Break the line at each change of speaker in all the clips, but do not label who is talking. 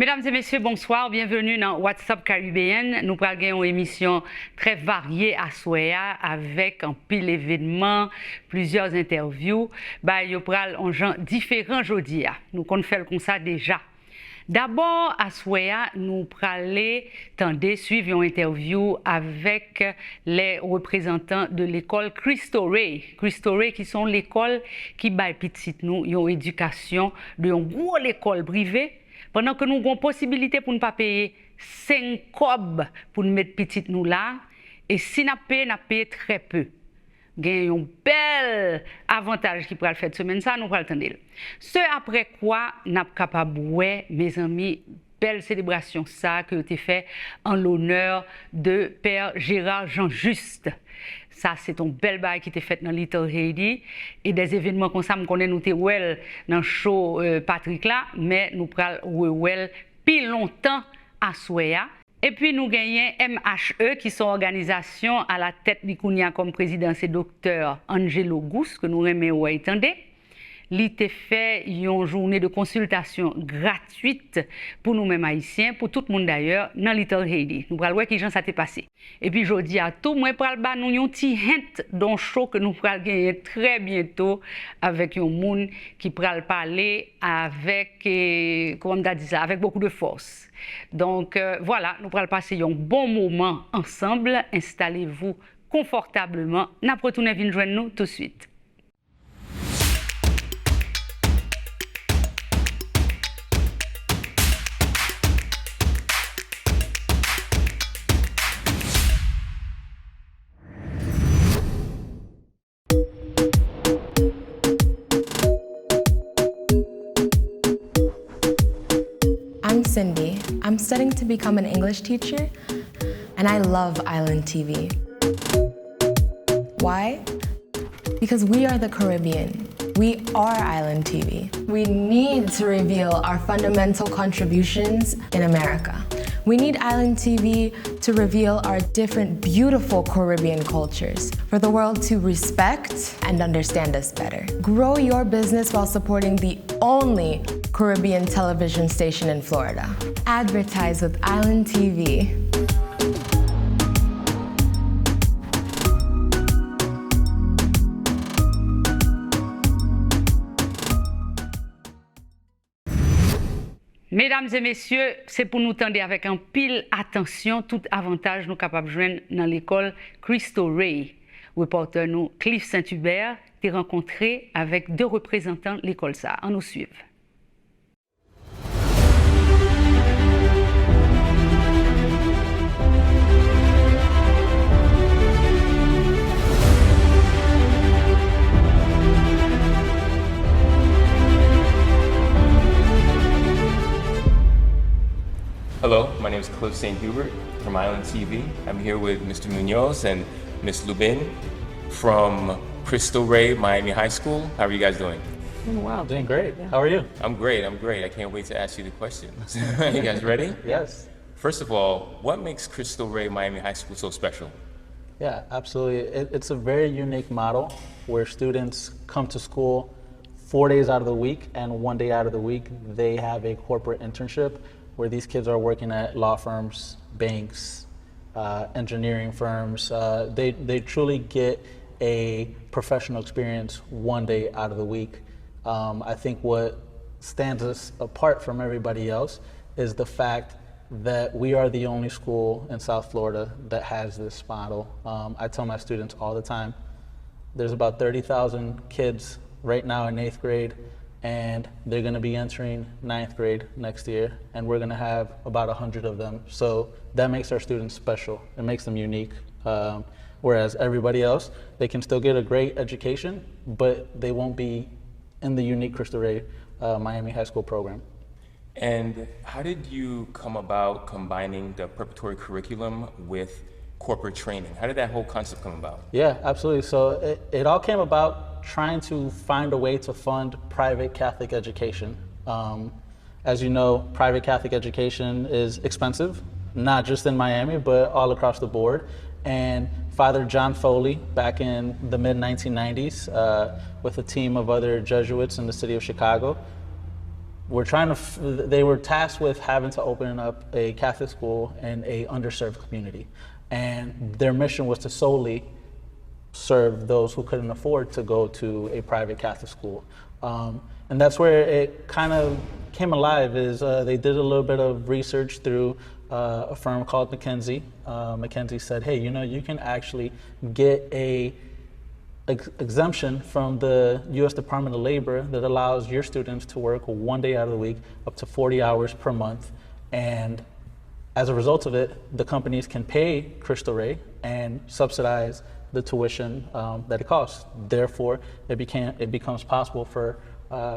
Mesdames et messieurs, bonsoir. Bienvenue dans WhatsApp Caribéenne. Nous parlons une émission très variée à Soya avec un pile événements, plusieurs interviews. Nous parlons en gens différents aujourd'hui. Nous faisons comme ça déjà. D'abord, à Soya, nous parlons suivre une interview avec les représentants de l'école Christo. Christo qui sont l'école qui baille petit nous une éducation de une grosse école privée. Pendant que nous avons possibilité pour ne pas payer 5 cob pour nous mettre petit nous là, et si nous payons très peu. Il y a un bel avantage qui pourrait le faire cette semaine, ça nous pourrons attendre. Ce après quoi, nous sommes capables, mes amis, belle célébration ça que tu fait en l'honneur de Père Gérard Jean-Juste. Ça, c'est un bel bail qui était fait dans Little Haiti. Et des événements comme ça, nous connaissons dans le show Patrick là, mais nous prenons plus longtemps à Soya. Et puis nous gagnons MHE, qui sont organisation à la tête du Kounia comme président, c'est docteur Angelo Gous, que nous aimons entendre. Il a fait une journée de consultation gratuite pour nous-mêmes haïtiens, pour tout le monde d'ailleurs, dans Little Haiti. Nous allons voir qui ça s'est passé. Et puis je dis à tout, moi je vais nous un petit hint d'un show que nous allons gagner très bientôt avec un monde qui va parler avec, comment on dit ça, avec beaucoup de force. Donc voilà, nous allons passer un bon moment ensemble. Installez-vous confortablement. Nous allons retourner venir joindre nous tout de suite.
I'm Cindy. I'm studying to become an English teacher, and I love Island TV. Why? Because we are the Caribbean. We are Island TV. We need to reveal our fundamental contributions in America. We need Island TV to reveal our different beautiful Caribbean cultures for the world to respect and understand us better. Grow your business while supporting the only Caribbean television station in Florida. Advertise with Island TV.
Mesdames et messieurs, c'est pour nous tendre avec un pile attention tout avantage nous capables de joindre dans l'école Christo. Reporter nous Cliff Saint-Hubert t'est rencontré avec 2 représentants de l'école ça. On nous suive.
Hello, my name is Cliff St. Hubert from Island TV. I'm here with Mr. Munoz and Ms. Lubin from Cristo Rey Miami High School. How are you guys doing?
Wow, doing great. Yeah. How are you?
I'm great. I can't wait to ask you the questions. You guys ready?
Yes.
First of all, what makes Cristo Rey Miami High School so special?
Yeah, absolutely. It's a very unique model where students come to school 4 days out of the week, and 1 day out of the week they have a corporate internship where these kids are working at law firms, banks, engineering firms. They truly get a professional experience 1 day out of the week. I think what stands us apart from everybody else is the fact that we are the only school in South Florida that has this model. I tell my students all the time, there's about 30,000 kids right now in 8th grade, and they're gonna be entering 9th grade next year, and we're gonna have about 100 of them. So that makes our students special. It makes them unique. Whereas everybody else, they can still get a great education, but they won't be in the unique Cristo Rey Miami High School program.
And how did you come about combining the preparatory curriculum with corporate training? How did that whole concept come about?
Yeah, absolutely. So it all came about trying to find a way to fund private Catholic education. As you know, private Catholic education is expensive, not just in Miami, but all across the board. And Father John Foley, back in the mid-1990s, with a team of other Jesuits in the city of Chicago, they were tasked with having to open up a Catholic school in a underserved community. And their mission was to solely serve those who couldn't afford to go to a private Catholic school. And that's where it kind of came alive, is they did a little bit of research through a firm called McKinsey. McKinsey said, hey, you can actually get a exemption from the U.S. Department of Labor that allows your students to work 1 day out of the week, up to 40 hours per month. And as a result of it, the companies can pay Christo Rey and subsidize the tuition that it costs. Therefore, it becomes possible for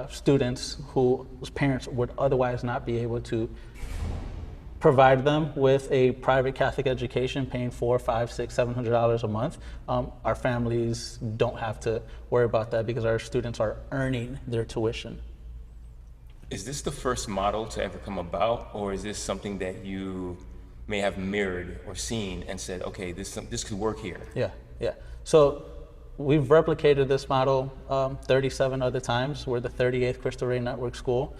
students whose parents would otherwise not be able to provide them with a private Catholic education, paying $400, $500, $600, $700 a month. Our families don't have to worry about that because our students are earning their tuition.
Is this the first model to ever come about, or is this something that you may have mirrored or seen and said, okay, this could work here?
Yeah. So we've replicated this model 37 other times. We're the 38th Christo Rey Network school.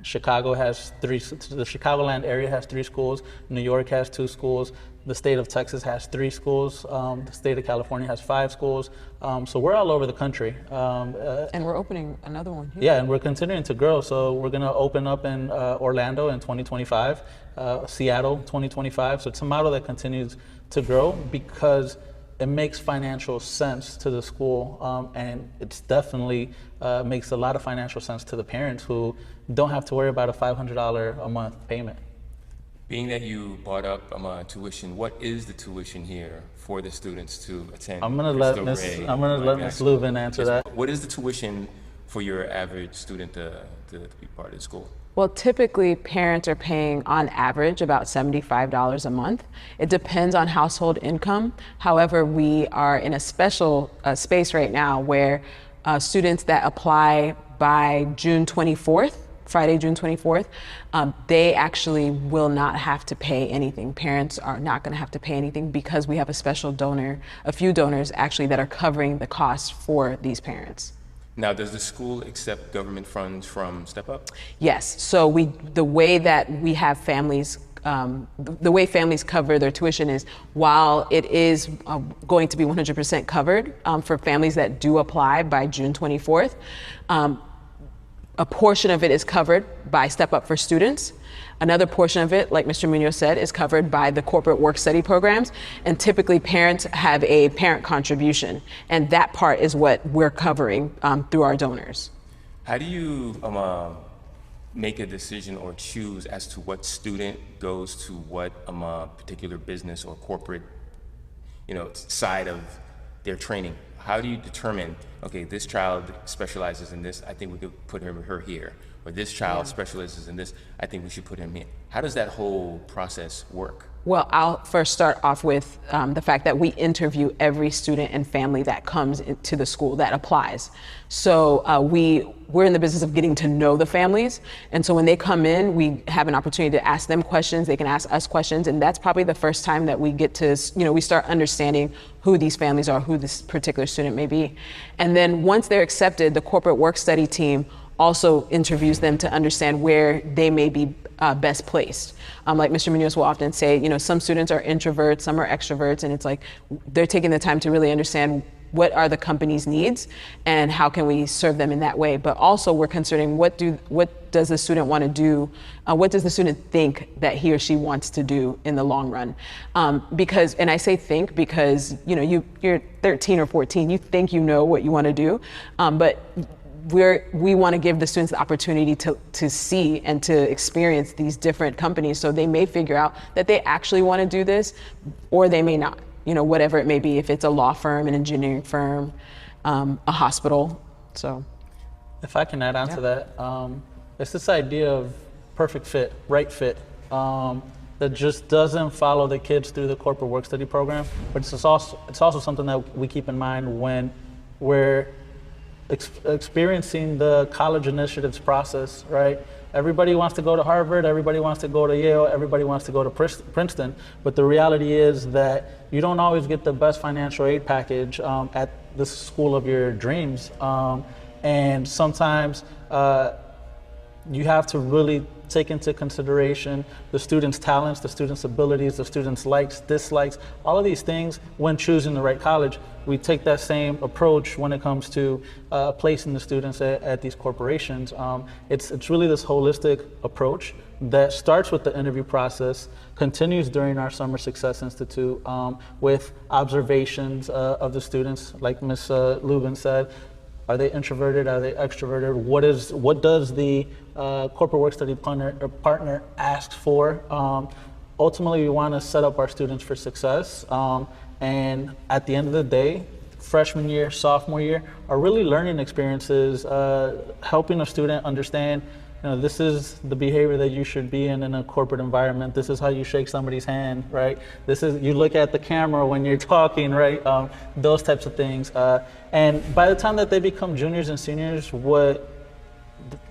Chicago has the Chicagoland area has 3 schools. New York has 2 schools. The state of Texas has 3 schools. The state of California has 5 schools. So we're all over the country.
And we're opening another one here.
Yeah, and we're continuing to grow. So we're going to open up in Orlando in 2025, Seattle 2025. So it's a model that continues to grow because it makes financial sense to the school, and it's definitely makes a lot of financial sense to the parents who don't have to worry about a $500 a month payment.
Being that you brought up tuition, what is the tuition here for the students to attend?
I'm gonna let Ms. Lubin answer that.
What is the tuition for your average student to be part of the school?
Well, typically parents are paying on average about $75 a month. It depends on household income. However, we are in a special space right now where students that apply by June 24th, Friday, June 24th, they actually will not have to pay anything. Parents are not going to have to pay anything because we have a special donor, a few donors actually, that are covering the cost for these parents.
Now, does the school accept government funds from Step Up?
Yes. So the way that we have families, the way families cover their tuition is, while it is going to be 100% covered for families that do apply by June 24th, a portion of it is covered by Step Up for Students. Another portion of it, like Mr. Munoz said, is covered by the corporate work-study programs. And typically parents have a parent contribution. And that part is what we're covering through our donors.
How do you make a decision or choose as to what student goes to what particular business or corporate side of their training? How do you determine, okay, this child specializes in this, I think we could put her here, or this child specializes in this, I think we should put him here? How does that whole process work?
Well, I'll first start off with the fact that we interview every student and family that comes into the school that applies. So we're in the business of getting to know the families. And so when they come in, we have an opportunity to ask them questions. They can ask us questions. And that's probably the first time that we get to, we start understanding who these families are, who this particular student may be. And then once they're accepted, the corporate work study team also interviews them to understand where they may be best placed. Like Mr. Munoz will often say, some students are introverts, some are extroverts, and it's like they're taking the time to really understand what are the company's needs and how can we serve them in that way. But also we're considering what does the student want to do, what does the student think that he or she wants to do in the long run? Because, and I say think because you're 13 or 14, you think you know what you want to do, but we want to give the students the opportunity to see and to experience these different companies, so they may figure out that they actually want to do this, or they may not, whatever it may be, if it's a law firm, an engineering firm, a hospital. So
if I can add on to that, it's this idea of perfect fit, right fit, that just doesn't follow the kids through the corporate work study program, but it's also something that we keep in mind when we're experiencing the college initiatives process, right? Everybody wants to go to Harvard, everybody wants to go to Yale, everybody wants to go to Princeton, but the reality is that you don't always get the best financial aid package at the school of your dreams. And sometimes you have to really take into consideration the student's talents, the student's abilities, the student's likes, dislikes, all of these things when choosing the right college. We take that same approach when it comes to placing the students at these corporations. It's really this holistic approach that starts with the interview process, continues during our Summer Success Institute with observations of the students, like Ms. Lubin said. Are they introverted? Are they extroverted? What does the corporate work study partner ask for? Ultimately, we want to set up our students for success. And at the end of the day, freshman year, sophomore year are really learning experiences, helping a student understand, this is the behavior that you should be in a corporate environment. This is how you shake somebody's hand, right? This is, you look at the camera when you're talking, right? Those types of things. And by the time that they become juniors and seniors, what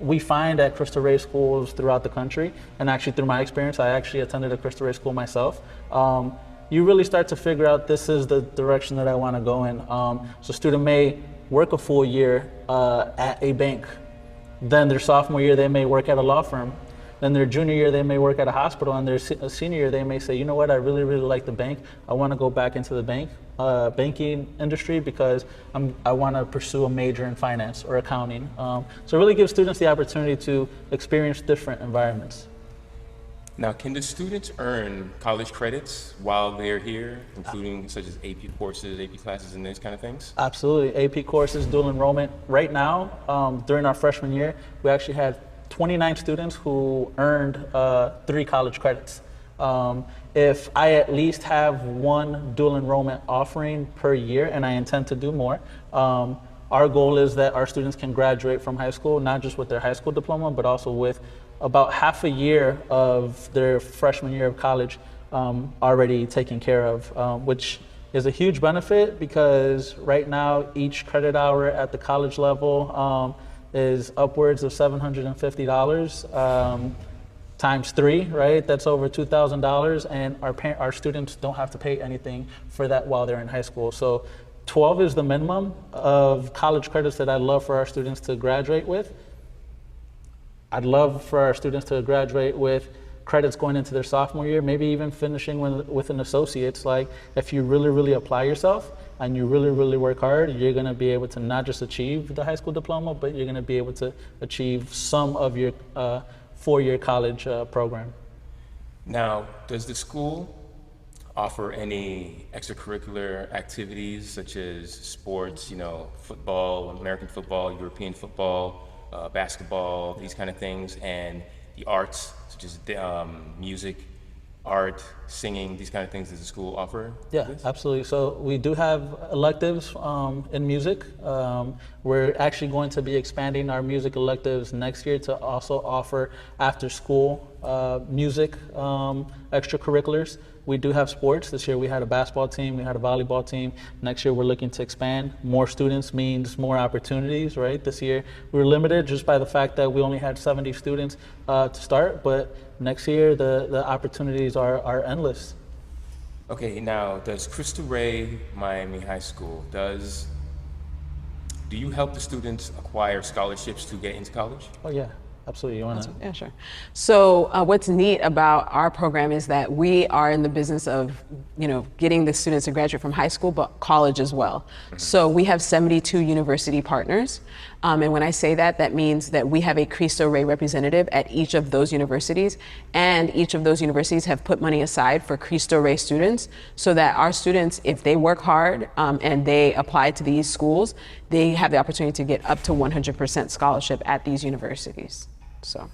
we find at Christo Rey schools throughout the country, and actually through my experience, I actually attended a Christo Rey school myself, you really start to figure out this is the direction that I want to go in. So a student may work a full year at a bank. Then their sophomore year, they may work at a law firm. Then their junior year, they may work at a hospital. And their senior year, they may say, you know what, I really, really like the bank. I want to go back into the banking industry because I want to pursue a major in finance or accounting. So it really gives students the opportunity to experience different environments.
Now, can the students earn college credits while they're here, including such as AP courses, AP classes, and those kind of things?
Absolutely. AP courses, dual enrollment. Right now, during our freshman year, we actually had 29 students who earned 3 college credits. If I at least have 1 dual enrollment offering per year, and I intend to do more, our goal is that our students can graduate from high school, not just with their high school diploma, but also with about half a year of their freshman year of college already taken care of, which is a huge benefit because right now each credit hour at the college level is upwards of $750 times 3, right? That's over $2,000, and our students don't have to pay anything for that while they're in high school. So 12 is the minimum of college credits that I'd love for our students to graduate with. I'd love for our students to graduate with credits going into their sophomore year, maybe even finishing with an associate's. Like, if you really, really apply yourself and you really, really work hard, you're gonna be able to not just achieve the high school diploma, but you're gonna be able to achieve some of your 4-year college program.
Now, does the school offer any extracurricular activities such as sports, football, American football, European football, basketball, these kind of things, and the arts such as music, art, singing, these kind of things? Does the school offer?
Yeah, this? Absolutely. So we do have electives in music. We're actually going to be expanding our music electives next year to also offer after school music extracurriculars. We do have sports. This year we had a basketball team, we had a volleyball team. Next year we're looking to expand. More students means more opportunities, right? This year we were limited just by the fact that we only had 70 students to start, but next year the opportunities are endless.
Okay, now does Christo Rey Miami High School, do you help the students acquire scholarships to get into college?
Oh yeah. Absolutely, you want to?
Yeah, sure. So what's neat about our program is that we are in the business of, getting the students to graduate from high school, but college as well. Mm-hmm. So we have 72 university partners. And when I say that, that means that we have a Christo Rey representative at each of those universities, and each of those universities have put money aside for Christo Rey students so that our students, if they work hard and they apply to these schools, they have the opportunity to get up to 100% scholarship at these universities. So.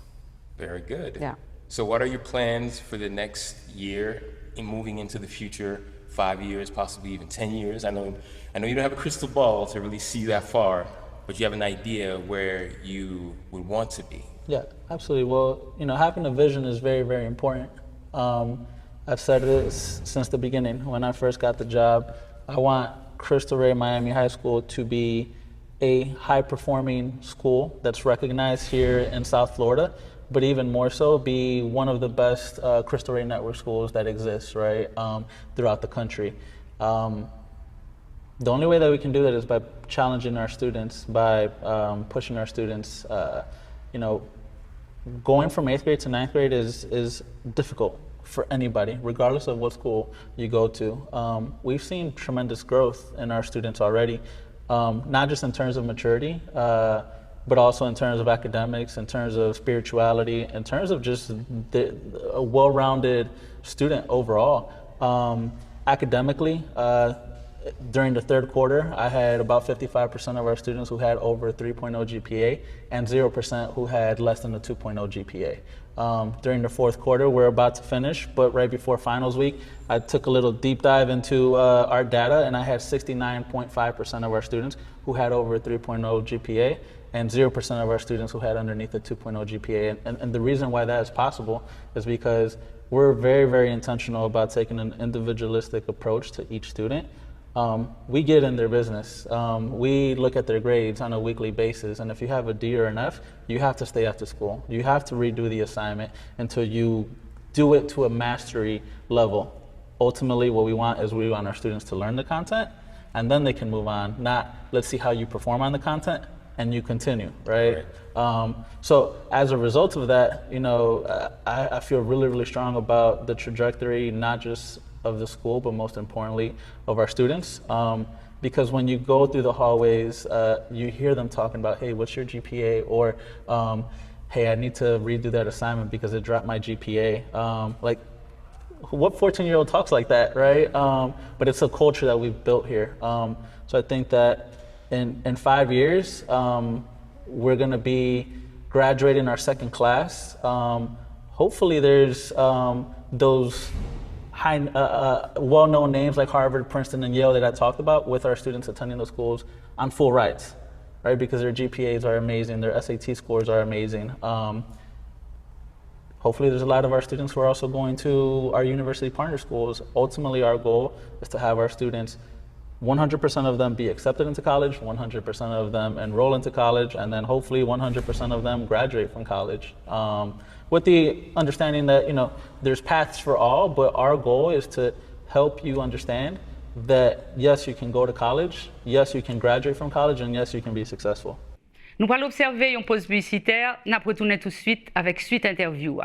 Very good.
Yeah.
So what are your plans for the next year in moving into the future, 5 years, possibly even 10 years? I know you don't have a crystal ball to really see that far, but you have an idea where you would want to be.
Yeah, absolutely. Well, having a vision is very, very important. I've said this since the beginning. When I first got the job, I want Christo Rey Miami High School to be a high-performing school that's recognized here in South Florida, but even more so, be one of the best Christo Rey network schools that exists, right, throughout the country. The only way that we can do that is by challenging our students, by pushing our students, going from 8th grade to 9th grade is difficult for anybody, regardless of what school you go to. We've seen tremendous growth in our students already, not just in terms of maturity, but also in terms of academics, in terms of spirituality, in terms of just a well-rounded student overall. Academically, during the third quarter, I had about 55% of our students who had over a 3.0 GPA and 0% who had less than a 2.0 GPA. During the fourth quarter, we're about to finish, but right before finals week, I took a little deep dive into our data, and I had 69.5% of our students who had over a 3.0 GPA and 0% of our students who had underneath a 2.0 GPA. And the reason why that is possible is because we're very, very intentional about taking an individualistic approach to each student. We get in their business. We look at their grades on a weekly basis, and if you have a D or an F, you have to stay after school. You have to redo the assignment until you do it to a mastery level. Ultimately, what we want is we want our students to learn the content, and then they can move on, not let's see how you perform on the content, and you continue, right? So as a result of that, you know, I feel really, really strong about the trajectory, not just of the school, but most importantly of our students. Because when you go through the hallways, you hear them talking about, hey, what's your GPA? Or, hey, I need to redo that assignment because it dropped my GPA. Like, what 14-year-old talks like that, right? But it's a culture that we've built here. So I think that in 5 years, we're gonna be graduating our second class. Hopefully there's those high, well-known names like Harvard, Princeton, and Yale that I talked about with our students attending those schools on full rights, right? Because their GPAs are amazing, their SAT scores are amazing. Hopefully there's a lot of our students who are also going to our university partner schools. Ultimately, our goal is to have our students, 100% of them be accepted into college, 100% of them enroll into college, and then hopefully 100% of them graduate from college. With the understanding that, you know, there's paths for all, but our goal is to help you understand that yes, you can go to college, yes, you can graduate from college, and yes, you can be successful.
Nous allons observer une pause publicitaire. Nous retournons tout de suite avec suite interview.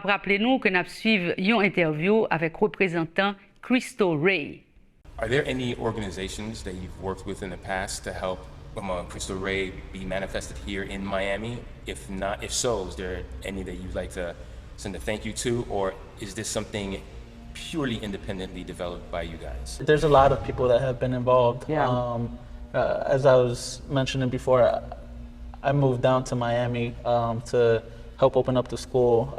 Je rappelle nous que nous suivons une interview avec représentant Christo Ray.
Are there any organizations that you've worked with in the past to help Christo Ray be manifested here in Miami? If not, if so, is there any that you'd like to send a thank you to, or is this something purely independently developed by you guys?
There's a lot of people that have been involved.
Yeah.
As I was mentioning before, I moved down to Miami to help open up the school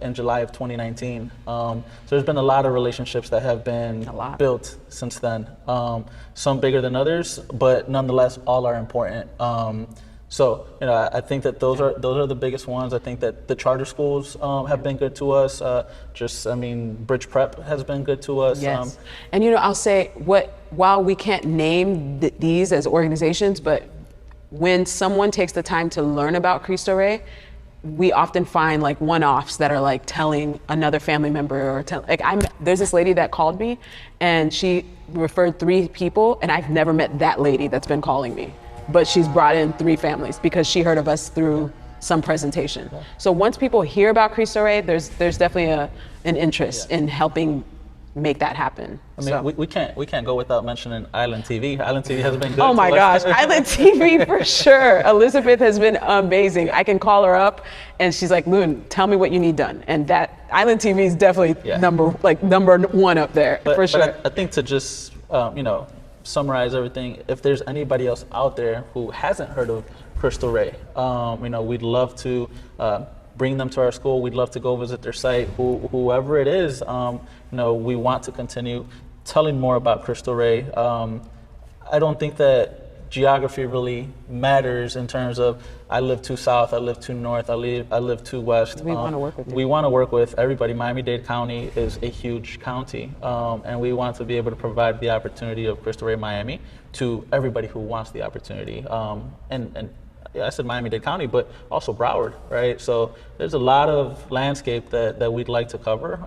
in July of 2019. So there's been a lot of relationships that have been built since then. Some bigger than others, but nonetheless, all are important. So, you know, I think that those are the biggest ones. I think that the charter schools have been good to us. Bridge Prep has been good to us.
Yes. And you know, I'll say while we can't name these as organizations, but when someone takes the time to learn about Christo Rey, we often find like one-offs that are like telling another family member or there's this lady that called me and she referred 3 people, and I've never met that lady that's been calling me, but she's brought in 3 families because she heard of us through some presentation. So once people hear about Christo Rey, there's definitely an interest in helping make that happen.
I mean, we can't go without mentioning Island TV. Island TV has been good.
Oh my gosh, Island TV for sure. Elizabeth has been amazing. I can call her up and she's like, Loon, tell me what you need done. And that Island TV is definitely number 1 up there for sure.
But I think to just summarize everything, if there's anybody else out there who hasn't heard of Christo Rey, we'd love to bring them to our school. We'd love to go visit their site. Whoever it is, we want to continue telling more about Christo Rey. I don't think that geography really matters in terms of I live too south, I live too north, I live too west.
We want to work with you.
We want to work with everybody. Miami-Dade County is a huge county, and we want to be able to provide the opportunity of Cristo Rey Miami to everybody who wants the opportunity. And yeah, I said Miami-Dade County, but also Broward, right? So there's a lot of landscape that we'd like to cover,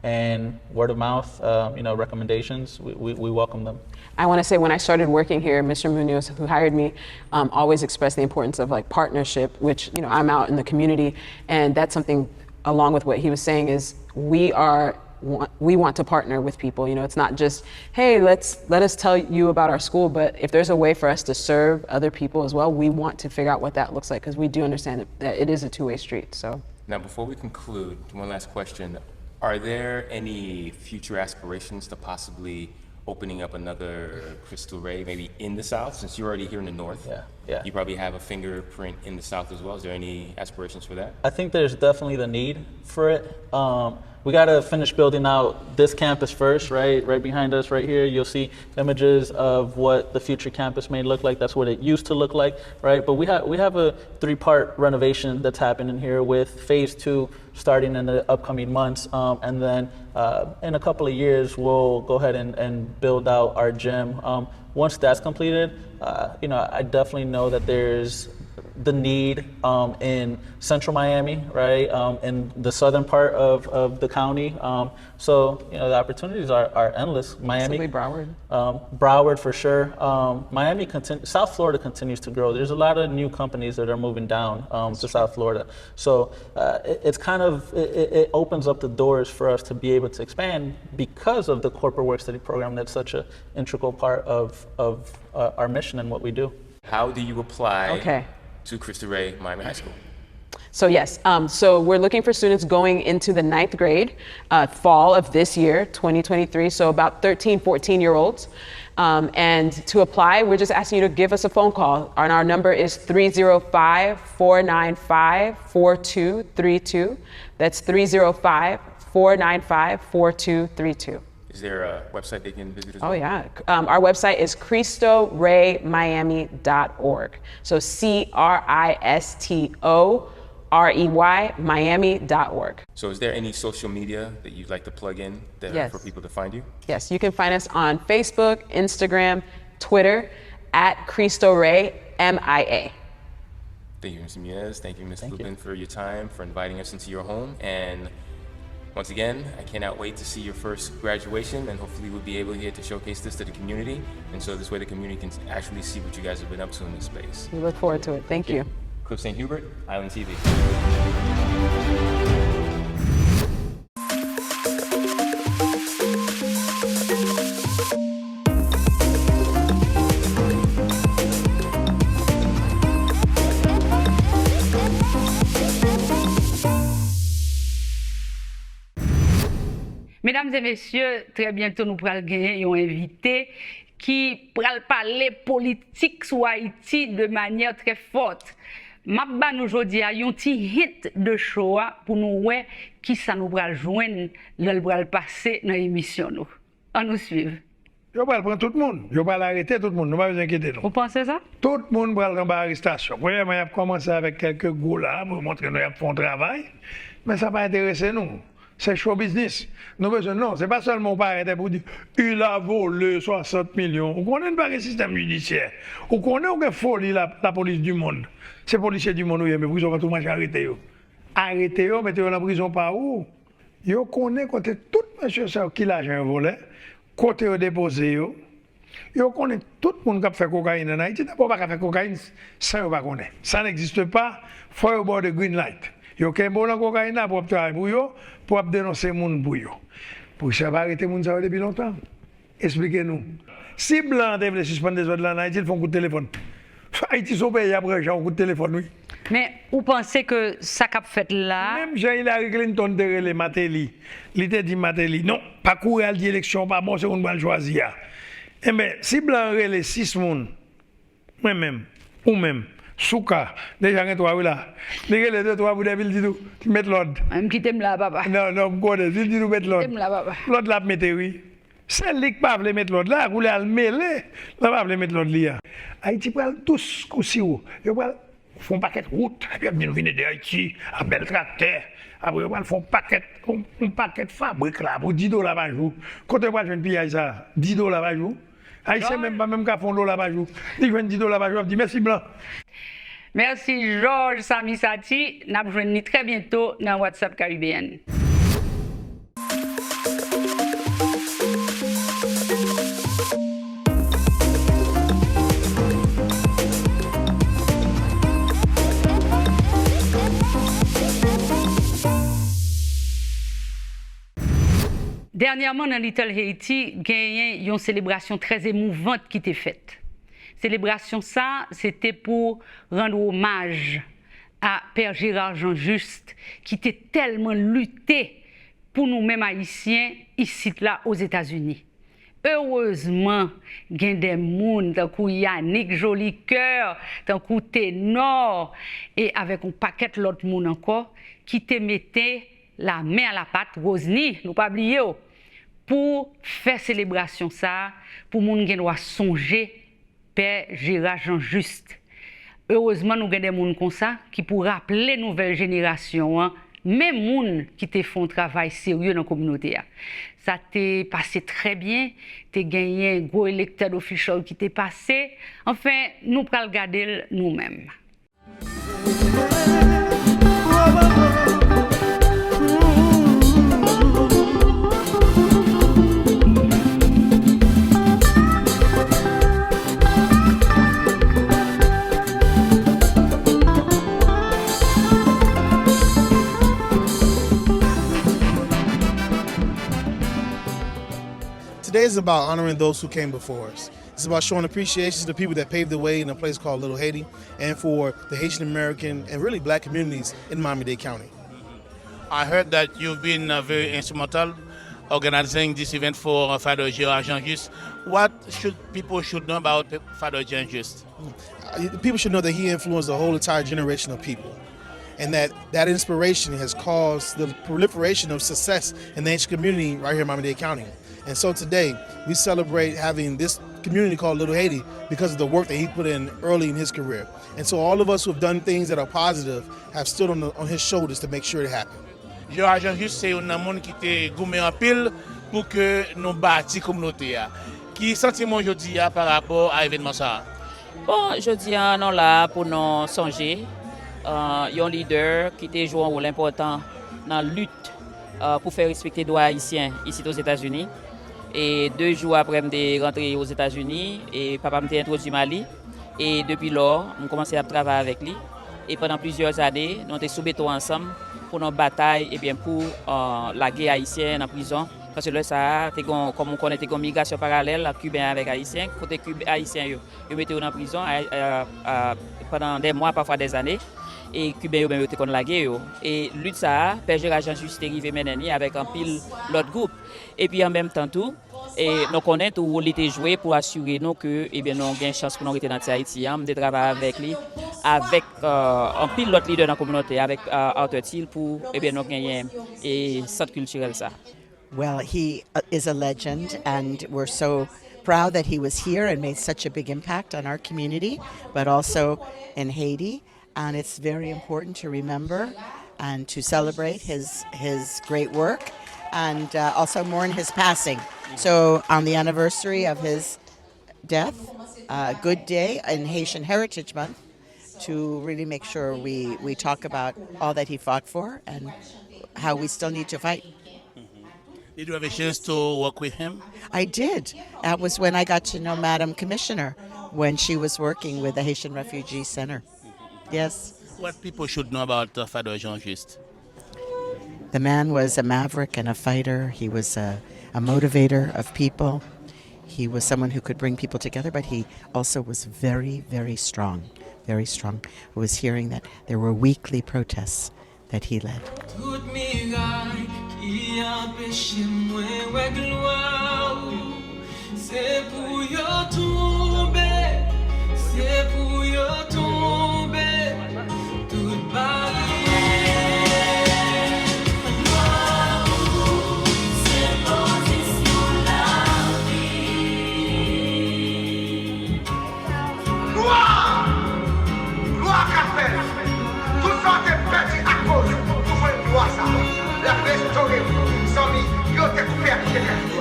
and word of mouth, recommendations, we welcome them.
I want to say when I started working here, Mr. Munoz, who hired me, always expressed the importance of like partnership, which, I'm out in the community, and that's something along with what he was saying is we want to partner with people. It's not just, hey, let us tell you about our school, but if there's a way for us to serve other people as well, we want to figure out what that looks like because we do understand that it is a two-way street. So
now, before we conclude, one last question. Are there any future aspirations to possibly opening up another Cristo Rey, maybe in the South, since you're already here in the North?
Yeah.
You probably have a fingerprint in the South as well. Is there any aspirations for that?
I think there's definitely the need for it. We got to finish building out this campus first, right? Right behind us, right here, you'll see images of what the future campus may look like. That's what it used to look like, right? But we have a 3-part renovation that's happening here with phase 2 starting in the upcoming months. And then in a couple of years, we'll go ahead and build out our gym. Once that's completed, I definitely know that there's the need in central Miami, right, in the southern part of the county. So the opportunities are endless. Miami,
Broward.
Broward for sure. Miami, South Florida continues to grow. There's a lot of new companies that are moving down to South Florida. So it's kind of, it opens up the doors for us to be able to expand because of the corporate work study program that's such an integral part of our mission and what we do.
How do you apply
Okay.
to Cristo Rey Miami High School?
So yes, so we're looking for students going into the 9th grade, fall of this year, 2023, so about 13, 14-year-olds. And to apply, we're just asking you to give us a phone call. And our number is 305-495-4232. That's 305-495-4232.
Is there a website they can visit as well?
Oh yeah, our website is CristoReyMiami.org. So CRISTOREY Miami.org.
So is there any social media that you'd like to plug in
Yes.
for people to find you?
Yes, you can find us on Facebook, Instagram, Twitter at Cristo Rey MIA.
Thank you, Mr. Muniz. Thank you, Ms.
Thank you.
Lupin, for your time, for inviting us into your home. And once again, I cannot wait to see your first graduation, and hopefully we'll be able here to showcase this to the community. And so this way the community can actually see what you guys have been up to in this space.
We look forward to it. Thank you.
Cliff St. Hubert, Island TV.
Mesdames et messieurs, très bientôt nous pourrons gagner un invité qui pourra parler politique sur Haïti de manière très forte. Mabba nous aujourd'hui a un petit hit de show pour nous voir qui ça nous pourra joindre, le pourra passer dans l'émission nous. On nous suivre.
Je vais prendre tout le monde. Je vais arrêter tout le monde. Ne pas vous inquiéter. Non.
Vous pensez ça?
Tout le monde va aller en arrestation. Premièrement, il a commencé avec quelques gros là pour montrer que nous avons fait un travail. Mais ça va intéresser nous. C'est show business. Nous besoin non, c'est pas seulement pour arrêter pour dire il a volé 60 millions. On connaît pas le système judiciaire. On connaît aucune folie la police du monde. C'est policiers du monde, mais vous avez tout match arrêté. Arrêtez, mettez-vous en prison par où? Yo connaît côté tout monsieur ça qui l'argent volé, côté déposé yo. Yo connaît tout le monde qui a fait cocaïne en Haïti, d'abord pas faire cocaïne ça pas connaît. Ça n'existe pas, faut au bord de green light. Yo qu'un bon cocaïne là pour travailler pour yo, pour dénoncer monde pour yo. Pour ça va arrêter monde ça depuis longtemps. Expliquez-nous. Si blanc devait suspendre des autres là en Haïti, ils font coup de téléphone. Haïti sont payés après j'ai un coup de téléphone oui.
Mais vous pensez que ça qu'a fait là?
Même Jean-Hillary Clinton de relé Matéli. Il était dit Matéli, non, pas courir à l'élection, pas bon, c'est qu'on va le choisir. Eh bien, si blanc relé 6 personnes, moi-même, ou même, Souka, déjà que toi là, les 2-3 pour des villes dit tout, mettre l'ordre.
Même quitter là, papa.
Non, non, je dis tout mettre l'ordre.
Quittez-moi là, papa.
L'ordre là, mettez oui. Celle qui ne veut pas mettre l'autre là, vous le mêler, ne pas mettre l'autre là. Haïti prend tous coups ils font un paquet de route, et puis ils viennent d'Haïti, à bel tracteur. Après, ils font un paquet de fabrique là, pour $10 par jour. Quand on va jouer une pillage ça, $10 par jour. Haïtien même pas même qu'à fond $1 par jour. Ils jouent $10 par jour, ils disent merci blanc.
Merci Georges Samisati. Nous allons rejoindre très bientôt dans WhatsApp Caribbean. Dernièrement, dans Little Haiti, il y a une célébration très émouvante qui était faite. Célébration ça, c'était pour rendre hommage à Père Gérard Jean Juste, qui était tellement lutté pour nous-mêmes haïtiens ici là aux États-Unis. Heureusement, il y a des gens tant Yannick Jolicoeur, tant Ténor, et avec un paquet d'autres monde encore, qui te mettaient la main à la pâte, Rosny, nous pas oublier, pour faire célébration ça, pour les gens qui doivent songer Père Gérard Jean Juste. Heureusement, nous avons des gens comme ça qui pour rappeler la nouvelle génération, même les gens qui te font un travail sérieux dans la communauté. Ça t'est passé très bien, tu as gagné un gros électeur officiel qui t'est passé. Enfin, nous allons regarder nous-mêmes.
Today is about honoring those who came before us. It's about showing appreciation to the people that paved the way in a place called Little Haiti and for the Haitian American and really black communities in Miami-Dade County.
I heard that you've been very instrumental organizing this event for Father Gérard Jean Juste. What should people know about Father Jean Juste?
People should know that he influenced a whole entire generation of people, and that inspiration has caused the proliferation of success in the Haitian community right here in Miami-Dade County. And so today, we celebrate having this community called Little Haiti because of the work that he put in early in his career. And so all of us who have done things that are positive have stood on his shoulders to make sure it happened.
Gérard Jean Juste, c'est un monde qui était gourmé en pile pour que nous bâtissions la communauté. Qui sentiment aujourd'hui par rapport à l'événement ça?
Bon, aujourd'hui, nous sommes là pour nous songer. Il y a un leader qui a joué un rôle important dans la lutte pour faire respecter les droits haïtiens ici aux États-Unis. Et 2 jours après, je suis rentré aux États-Unis et papa m'a introduit au Mali. Et depuis lors, j'ai commencé à travailler avec lui. Et pendant plusieurs années, nous avons sous béton ensemble pour nos batailles et bien pour la guerre haïtienne en prison. Parce que là, ça, comme on connaît une migration parallèle, cubain avec haïtien, côté haïtien, ils mettaient en prison pendant des mois, parfois des années. Et cubain ils étaient contre la guerre. Et lutte ça, Père Gérard Jean Juste est arrivé maintenant avec un pile l'autre groupe. Et puis en même temps tout, et nous connaissons tout rôle était joué pour assurer nous que nous avons une chance pour nous rester dans Haïti, de travailler avec lui, avec un pile l'autre leader dans la communauté, avec Arthur Thiel pour nous gagner et centre culturel ça.
Well, he is a legend, and we're so proud that he was here and made such a big impact on our community, but also in Haiti. And it's very important to remember and to celebrate his great work and also mourn his passing. So on the anniversary of his death, a good day in Haitian Heritage Month to really make sure we talk about all that he fought for and how we still need to fight.
Did you have a chance to work with him?
I did. That was when I got to know Madam Commissioner when she was working with the Haitian Refugee Center. Yes.
What people should know about Father Jean Juste?
The man was a maverick and a fighter. He was a motivator of people. He was someone who could bring people together, but he also was very, very strong. Very strong. I was hearing that there were weekly protests that he led.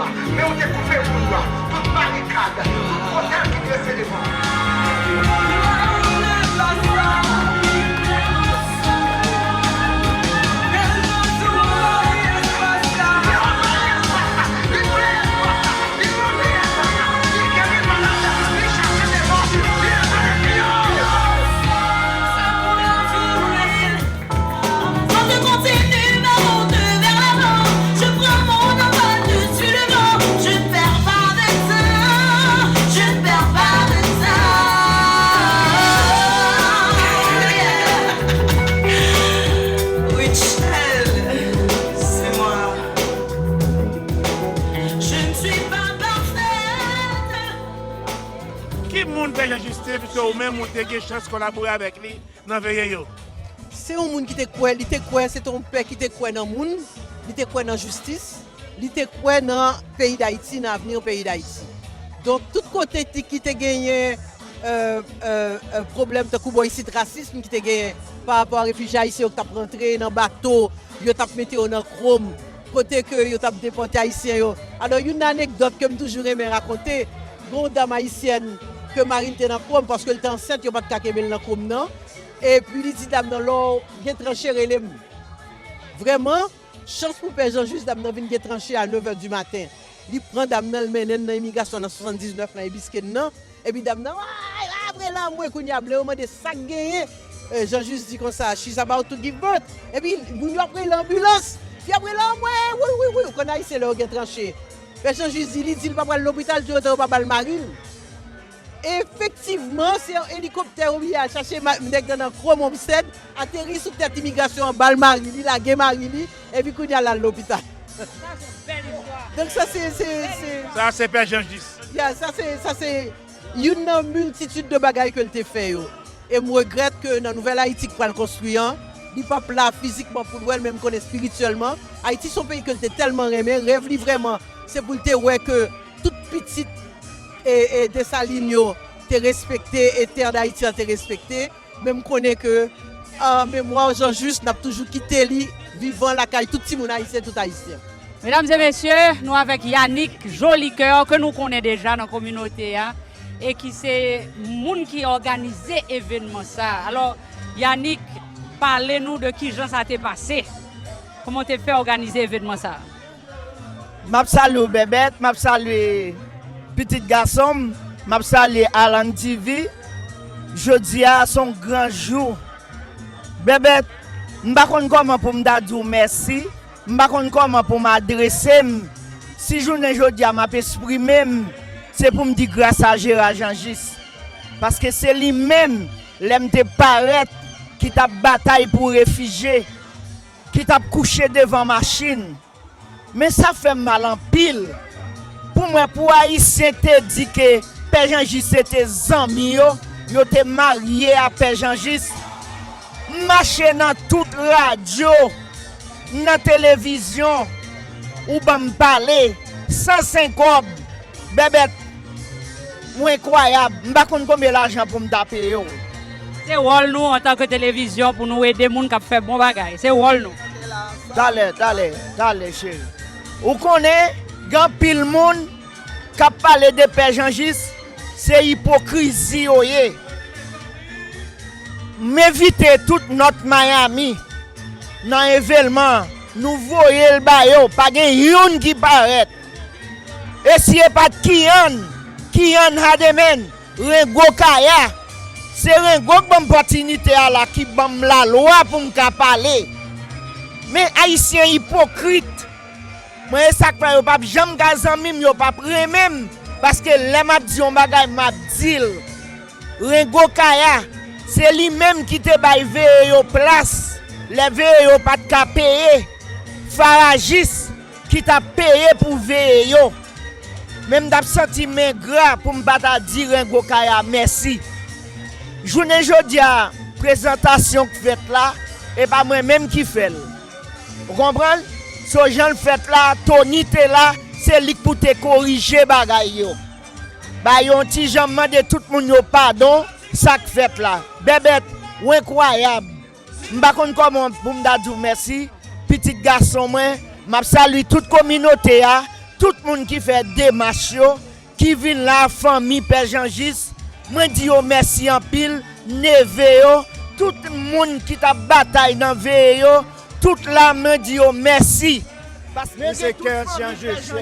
là. Mais on t'a coupé pour là. Toute barricade. Hôtel qui dresse devant.
Qui monde fait justice puisque vous même vous avez une chance de collaborer avec lui dans veille yo.
C'est un monde qui te croit, il te croit, c'est ton père qui te croit dans le monde, il te croit dans la justice, il te croit dans le pays d'Haïti, dans l'avenir du pays d'Haïti. Donc, tout côté qui te gagné un problème de ici de racisme qui te gagné par rapport aux réfugiés haïtiens qui ont rentré dans le bateau, ils ont mis dans le chrome, côté que ils ont déporté haïtiens. Alors, il y a une anecdote que je toujours aimé raconter, une dame haïtienne que Marine était dans le chrome parce qu'elle était enceinte, il n'y a pas de caca dans le chrome, non? Et puis, il dit, dame, dans l'eau, bien tranché, relève. Vraiment, chance pour Père Jean-Juste, dame, dans vient tranché à 9h du matin. Il prend dame, dans le mène dans l'immigration en 79, dans l'ébisque, non? Et puis, dame, après là, moi, qu'on y a blé, on m'a dit, ça gagné. Jean-Juste dit comme ça, she's about to give birth. Et puis, vous après l'ambulance. Puis après là, oui, on a ici, là, on tranché. Père Jean-Juste dit, il dit, pas aller à l'hôpital, tu vas pas le marine. Effectivement, c'est un hélicoptère qui a cherché dans le chrome homestead, atterri sous tête immigration en balle marini, la guerre marini, et puis qu'on y a à l'hôpital. Donc ça c'est
ça c'est Père Jean-Juste.
Yeah, ça c'est une multitude de bagages que tu fait yo. Et je regrette que dans la nouvelle Haïti qu'on le construire, il pas là physiquement pour nous même qu'on est spirituellement. Haïti son pays que tu tellement aimé, rêve vraiment, c'est pour te ouais que toute petite et de sa ligne t'es respecté et terre d'Haïti t'es respecté. Même connais que en mémoire Jean-Juste n'a toujours quitté lui vivant la caille tout petit monde haïtien tout haïtien.
Mesdames et messieurs, nous avec Yannick Joli Cœur que nous connaissons déjà dans la communauté hein, et qui c'est monde qui organise événement ça. Alors Yannick, parlez-nous de qui Jean ça t'est passé. Comment t'es fait organiser événement ça?
M'a salué bébête, m'a salué petit garçon, m'a salué Alan TV. Jeudi à son grand jour. Bébête, m'pa konn comment pour m'dadou merci. M'pa konn comment pour m'adresser. Si journée jodi a m'a exprimer, c'est pour me dire grâce à Gérard Jean-Gis. Parce que c'est lui-même l'aime te paraître qui t'a bataille pour réfugiés, qui t'a couché devant machine. Mais ça fait mal en pile. Pour moi, pour Haïtien te dit que Père Jean-Gis c'était zami yo te marié à Père Jean-Gis. Marché dans toute radio, dans télévision, ou me parler, 105 cob, bébête, incroyable. Je ne sais pas combien d'argent pour me taper.
C'est rôle nous en tant que télévision pour nous aider les gens qui font bon bagage. C'est rôle nous.
Dale, chérie. Vous connaissez, quand pile monde qui parle de Père Jean-Gis, c'est hypocrisie. M'inviter toute notre Miami dans l'événement, nous voyons le bayo, pas de qui paraît. Et si ce n'est pas Kian Hademen, Rengo Kaya, c'est Rengo qui a opportunité à la qui a la loi pour me parler. Mais Haïtien hypocrite, moi ça que yo pas jamais gazamim yo pas même parce que les m'a dit on bagay m'a dit Rengo Kaya c'est lui-même qui te baille veille place, les veille pas de payer. Faragis qui t'a payé pour veille. Même d'ab senti main gras pour me battre dire Rengo Kaya merci. Journée jodi a présentation que fait là et pas moi même qui fait. Vous comprenez? Ce gens le fait là, Tony te là, c'est lui pour te corriger bagay yo. Ba yon ti jamman de tout moun yo pardon, ça que fait là. Bébête, incroyable. M'pa konn comment pour m'dadou merci. Petit garçon moi, m'a salue toute communauté a, tout le monde qui fait démarche, qui vient là, famille Père Jean-Gis, moi dis yo merci en pile, neve yo, tout le monde qui t'a bataille dans veille yo, toute la main dit yo merci. Parce que c'est Père Jean-Gis,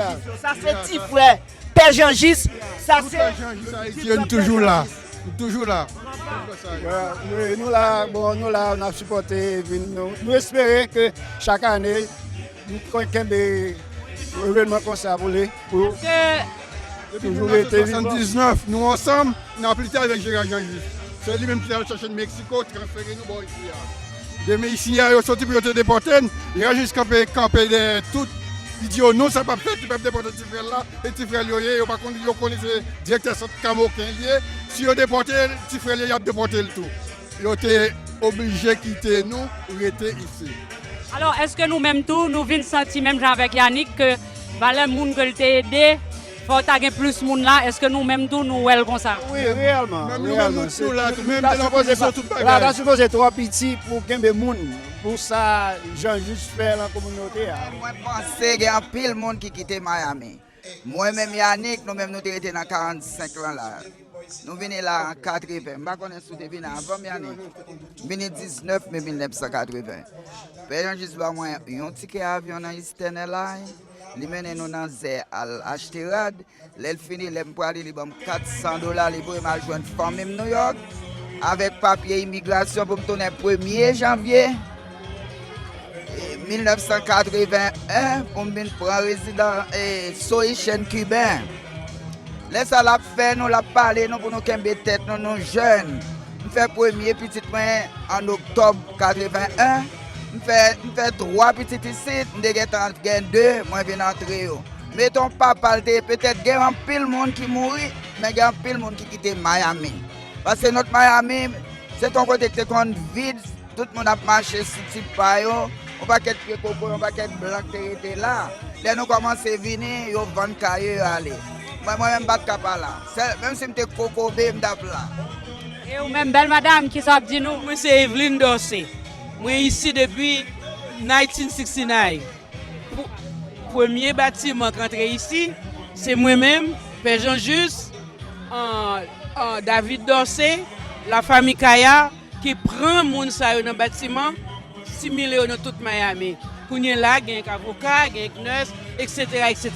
ça c'est petit frère. Père Jean-Gis, ça c'est
toujours là. Toujours là. Nous là, on a supporté. Nous espérons que chaque année, nous avons des événements comme ça pour toujours été 79, nous ensemble, nous avons plus tard avec Gérard Jean-Gis. C'est lui-même qui a cherché de Mexico, transféré nous bon ici. Demain ici, il a sorti pour être déporté, il a juste campé tout. Il dit, non, ça ne va pas faire, tu peux déporter tes frères là, et tes frères là, par contre, ils connaissent le directeur centre Camoquin. Si ils ont déporté, tes frères là, ils ont déporté le tout. Ils ont été obligés de quitter nous, pour rester ici.
Alors, est-ce que nous-mêmes tous, nous venons sentir, même avec Yannick, que valeur monde que t'a aidé, faut qu'il plus de monde là, est-ce que nous-mêmes tous, nous sommes comme ça?
Oui, réellement. Même nous là, même dans l'opposition, tout le là, je suppose trop petit pour qu'il y ait des gens. Pour ça, Jean-Gis fait la communauté.
Moi, je pense qu'il y a pile de monde qui quitte Miami. Moi-même, Yannick, nous-mêmes, nous étions dans 45 ans là. Nous venons là en 80. Je ne sais pas si nous venons avant Yannick. Nous venons 19 mai 1980. Père Jean-Gis va moi un ticket avion dans Eastern Airlines. Il mène nous dans Ashterad. Il finit, il me aller, il me $400 pour me joindre une famille de New York. Avec papier immigration pour me tourner 1er janvier 1981 pour me prendre résident et soïchen cubain. Laisse ça la faire, nous la parler, nous pour nous camber tête, nous jeunes. Je fais premier petit point en octobre 81. Je fais 3 petits ici, je gagne 2, moi je viens entrer. Mais ton papa, peut-être qu'il y a un pile de monde qui mourit, mais il y a un pile de monde qui quitte Miami. Parce que notre Miami, c'est un côté qui est vide, tout le monde a marché sur ce type paille, on va être pied coco, on va être blanc qui était là. Là nous commençons à venir, ils vendent caillou aller. Moi-même, je ne pas là. Même si je suis coco, je suis là.
Et vous-même, belle madame, qui s'en dit nous?
Moi, c'est Evelyne Dorsey. Moi, ici depuis 1969. Premier bâtiment qui est ici, c'est moi-même, Père Jean-Gis, David Dorsey, la famille Kaya, qui prend mon sa dans le bâtiment, 6 millions dans toute Miami. Pour nous là, il y a un avocat, il y a un nurse, etc., etc.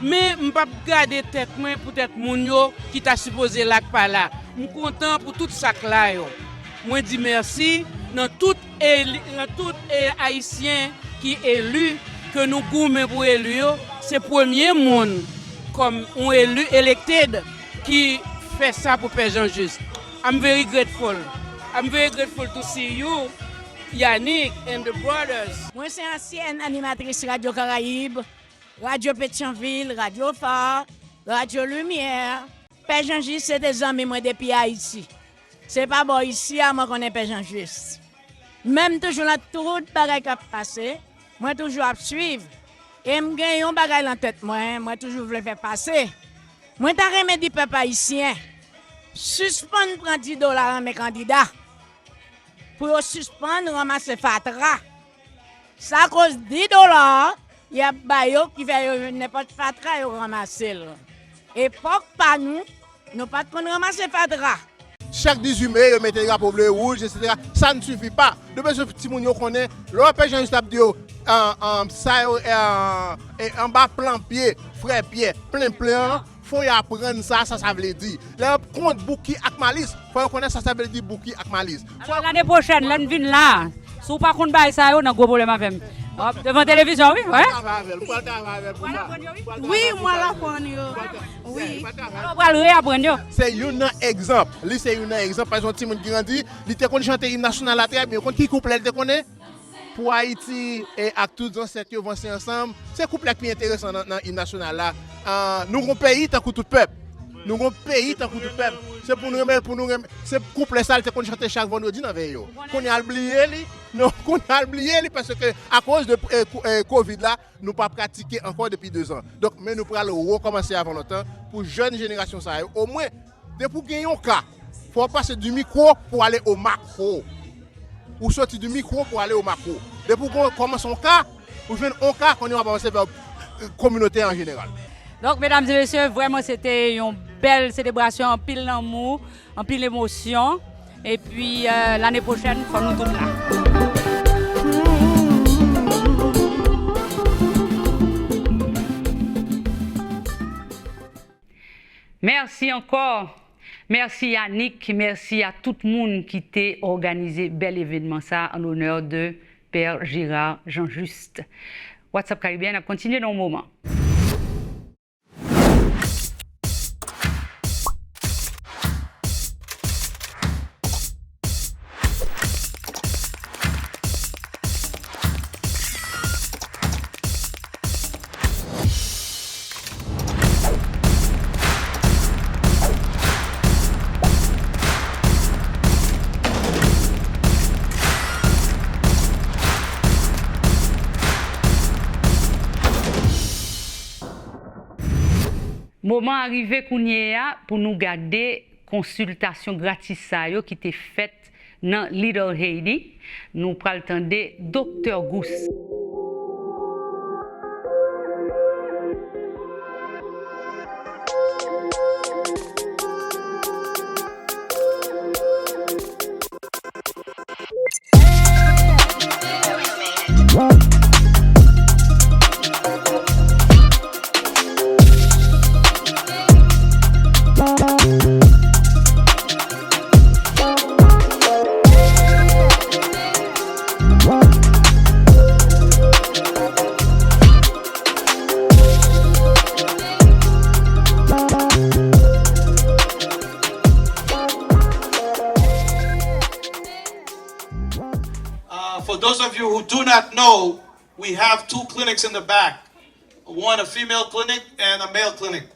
Mais je ne peux pas garder tête peut-être mon qui t'a supposé là pas là. Je suis content pour tout ça là. Je dis merci dans tout haïtien qui est élu que nous gourmets pour élire, c'est le premier monde comme on élu elected qui fait ça pour Père Jean-Gis. I'm very grateful. I'm very grateful to see you, Yannick and the brothers.
Moi, c'est ancienne animatrice Radio Caraïbe, Radio Pétionville, Radio Phare, Radio Lumière. Père Jean-Gis, c'est des amis moi depuis Haïti. C'est pas bon ici à moi qu'on est Père Jean-Gis. Même toujours là, tout le bagage qui a passé, moi toujours à suivre. Et je gagne un bagage en tête, moi toujours voulais faire passer. Moi, je remédie peuple haïtien. Suspendre prendre $10 à mes candidats. Pour suspendre, ramasser fatra. Ça cause $10, il y a bayo qui fait n'importe fatra et ramasser. Et pour pas nous pas de ramasser fatra.
Chaque 18 mai, ils mettent les drapeaux bleu, rouge, etc. Ça ne suffit pas. De besoin de petits gens connaissent. Le Père Jean-Gis a dit en bas plan pied, frère pied, plein. Faut y apprendre ça veut dire. Le compte bouki ak malice, faut connaître ça veut dire bouki ak malice.
L'année prochaine, l'année vient là. Si vous pas connaître ça, on a gros problème avec. Devant la télévision, oui, ouais.
Oui, moi la connais. Oui.
C'est un exemple. C'est un exemple. Par exemple, Timon qui grandit, il te connaît chanter hymne national à très bien. Qui couple il te connaît? Pour Haïti et avec tous les ancêtres qui vont ensemble, c'est un couple qui est intéressant dans l'hymne national là. Nous avons un pays tant que tout peuple. Nous avons un pays tant que tout peuple. C'est pour nous remettre, c'est couple ça, qu'on chante chaque vendredi dans la veille. Qu'on a oublié, non, qu'on a oublié parce que à cause de Covid là, nous pas pratiquer encore depuis 2 ans. Donc, mais nous pourrons recommencer avant le temps pour jeune génération ça. Au moins, pour gagner un cas, il faut passer du micro pour aller au macro. Ou sortir du micro pour aller au macro. Depuis qu'on commence un cas, ou jouer un cas qu'on va avancer vers communauté en général.
Donc, mesdames et messieurs, vraiment, c'était une belle célébration, en pile d'amour, en pile d'émotion. Et puis, l'année prochaine, il faut nous tous là. Merci encore. Merci Yannick, merci à tout le monde qui t'a organisé bel événement ça en l'honneur de Père Girard Jean-Juste. WhatsApp Caribbean a continué dans le moment. Moment arrivé pour nous garder consultation gratis qui était faite dans Little Haiti. Nous prenons le temps de Dr. Gous.
For those of you who do not know, we have two clinics in the back. One a female clinic and a male clinic.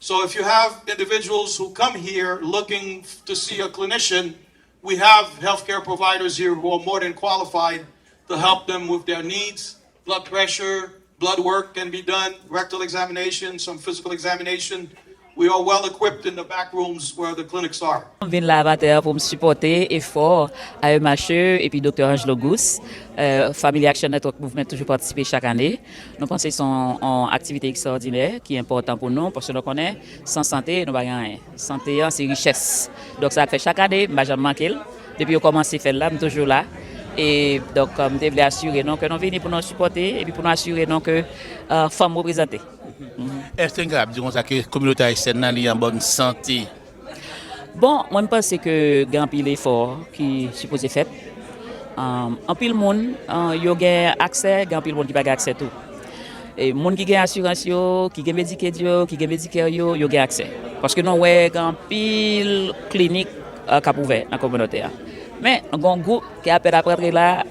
So if you have individuals who come here looking to see a clinician, we have healthcare providers here who are more than qualified to help them with their needs. Blood pressure, blood work can be done, rectal examination, some physical examination. We are well equipped in the back rooms where the clinics are.
Je viens là pour me supporter effort à MHE et puis Dr. Angelo Gous. Family Action Network Movement toujours participer chaque année. Nous pensons que c'est une activité extraordinaire qui est importante pour nous parce que nous connaissons sans santé, nous n'avons rien. Santé, c'est richesse. Donc ça fait chaque année, je n'ai manqué. Depuis qu'on a commencé à faire là, je suis toujours là. Et donc, je voulais assurer que nous venons pour nous supporter et puis pour nous assurer que les femmes représentées.
Est-ce que la communauté haïtienne est en bonne santé?
Bon, moi je pense que il y a un pile effort qui est supposé faire. En pile monde, il y a accès, il y a un pile monde qui n'a pas accès tout. Et monde qui a assurance, qui a médicament, qui a médicament, il y a accès. Parce que nous avons un pile clinique qui est ouvert dans la communauté. Mais nous avons un groupe qui a appelé après là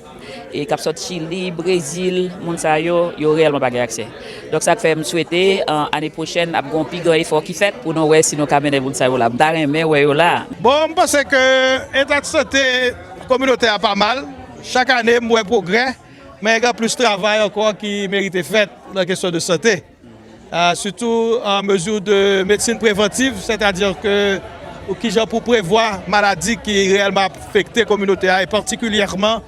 et qui a sorti Chili, Brésil, Monsayo, il y a réellement pas accès. Donc ça fait me souhaiter l'année prochaine à un plus grand effort qui fait pour nous voir si nous camons les Monsayo là.
Bon, je pense que l'état de santé communautaire a pas mal. Chaque année, il y a un progrès, mais il y a plus de travail encore qui mérite fait dans la question de santé. Surtout en mesure de médecine préventive, c'est-à-dire que qui pour prévoir maladies qui réellement affectent la communauté et particulièrement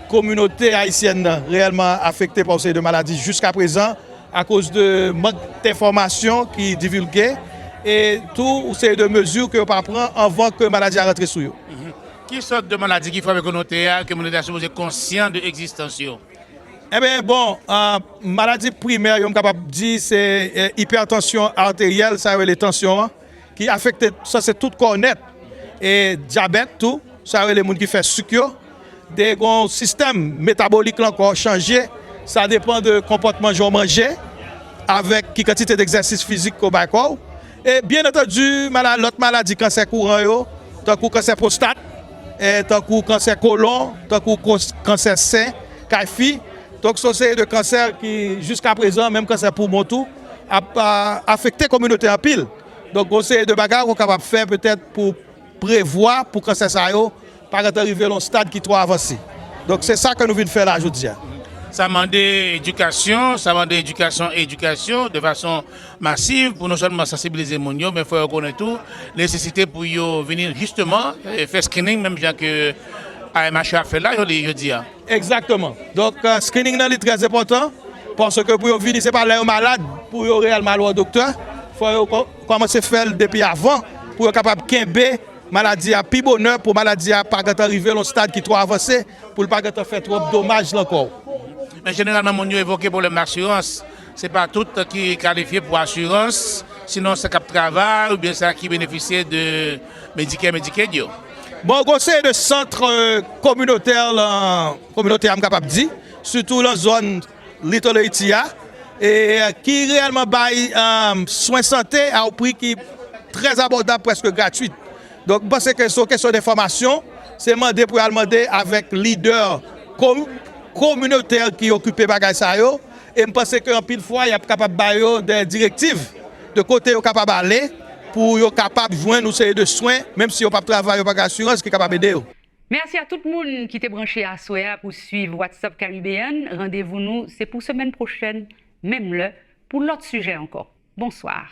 communauté haïtienne réellement affectée par ces deux maladies jusqu'à présent à cause de manque d'informations qui divulguées et tout ces deux mesures que on prend avant que la maladie rentre sur eux.
Qui sorte de maladie qui frappe la communauté est supposée conscient de l'existence?
Eh bien, bon, maladie primaire, je suis capable de dire, c'est hypertension artérielle, ça veut les tensions, qui affecte, ça c'est tout connaître. Et diabète, tout, ça veut les gens qui font sucre. Des systèmes métaboliques encore changé, ça dépend de comportement que manger, avec qui quantité d'exercice physique qu'on va faire. Et bien entendu, l'autre maladie, cancer courant, tant que cancer prostate, tant que cancer colon, tant que cancer sein, caifi. Donc, c'est de cancer qui, jusqu'à présent, même cancer poumon tout, a affecté la communauté en pile. Donc, c'est de bagages qu'on est capable de faire peut-être pour prévoir pour cancer ça par arriver à un stade qui est trop avancé. Donc, c'est ça que nous venons faire là aujourd'hui.
Ça demande éducation, éducation de façon massive pour non seulement sensibiliser les gens, mais il faut reconnaître tout, nécessité pour venir justement faire screening, même bien que AMH a fait là, je dis.
Exactement. Donc, screening est très important
Parce que pour venir, ce n'est pas les malades, pour eux réellement aller au docteur. Il faut commencer à faire depuis avant pour être capable de kembe maladie à plus bonheur, pour maladie à pas arriver à un stade qui est trop avancé, pour ne pas faire trop de dommages encore.
Mais généralement, on a évoqué pour l'assurance. Ce n'est pas tout qui est qualifié pour assurance, sinon c'est cap travail ou bien ça qui bénéficie de médicaments.
Bon, conseil de centre communautaire, je suis capable de dire, surtout dans la zone Little Haiti, et qui réellement baille soins santé à un prix qui est très abordable, presque gratuit. Donc, je pense que c'est une question d'information, c'est demander pour demander avec leader communautaire qui occupe les bagages. Et je pense qu'en pile fois, il y a capable de des directives de côté capable d'aller pour être capable de joindre une série de soins, même si on ne peut pas travailler avec l'assurance qui est capable d'aider.
Merci à tout le monde qui était branché à Soya pour suivre WhatsApp Caribéen. Rendez-vous nous, c'est pour semaine prochaine, même là, pour l'autre sujet encore. Bonsoir.